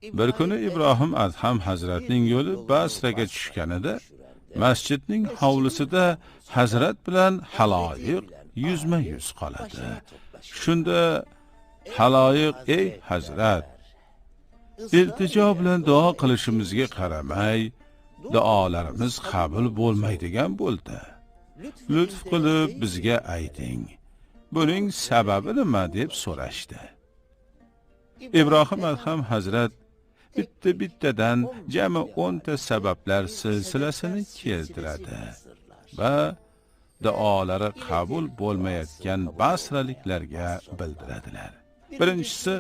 Bir kuni Ibrohim Adham hazratning yo'li Basraga tushganida masjidning hovlisida hazrat bilan haloyiq yuzma-yuz qoladi. Shunda haloyiq: "Ey hazrat, iltijo bilan duo qilishimizga qaramay, duolarimiz qabul bo'lmaydigan bo'ldi. Lutf qilib bizga ayting. Buning sababi nima?" deb so'rashdi. Ibrohim Adham hazrat bittadan jami 10 ta sabablar silsilasini keltiradi va duolari qabul bo'lmayotgan basraliklarga bildiradilar. Birinchisi,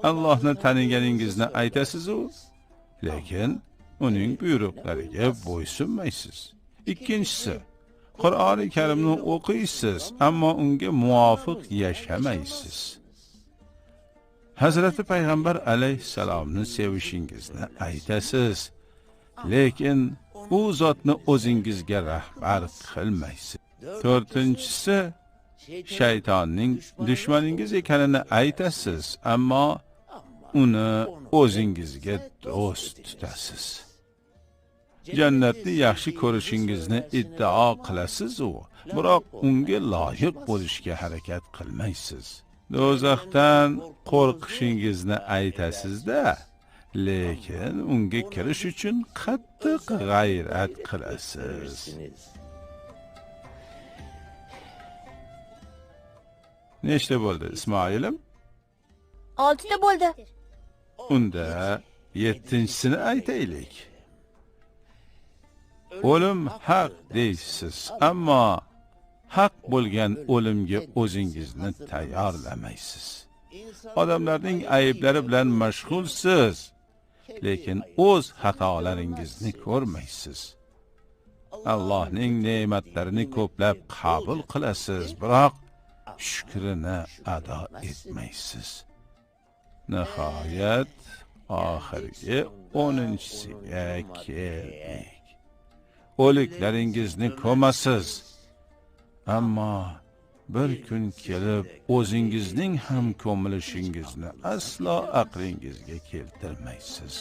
Allohni taniganingizni aytasiz-u, lekin uning buyruqlariga bo'ysunmaysiz. Ikkinchisi, Qur'oni Karimni o'qiysiz, ammo unga muvofiq yashamaysiz. Hazrati Payg'ambar alayhissalomni sevishingizni aytasiz, lekin u zotni o'zingizga rahbar qilmaysiz. To'rtinchisi, shaytonning dushmaningiz ekanini aytasiz, ammo uni o'zingizga do'st tutasiz. Jannatni yaxshi ko'rishingizni iddao qilasiz-u, biroq unga loyiq bo'lishga harakat qilmaysiz. Do'zaxdan qo'rqishingizni aytasiz-da, lekin unga kirish uchun qattiq g'ayrat qilasiz. Nechta bo'ldi, Ismoilim? 6 ta bo'ldi. Unda 7-sini aytaylik. O'lim haq deysiz, ammo haq bo'lgan o'limga o'zingizni tayyorlamaysiz. Odamlarning ayblari bilan mashg'ulsiz, lekin o'z xatolaringizni ko'rmaysiz. Allohning ne'matlarini ko'plab qabul qilasiz, biroq shukrini ado etmaysiz. Nihoyat oxirgi 10-siga keldik. O'liklaringizni ko'masiz, ammo bir kun kelib o'zingizning ham ko'milishingizni aslo aqlingizga keltirmaysiz.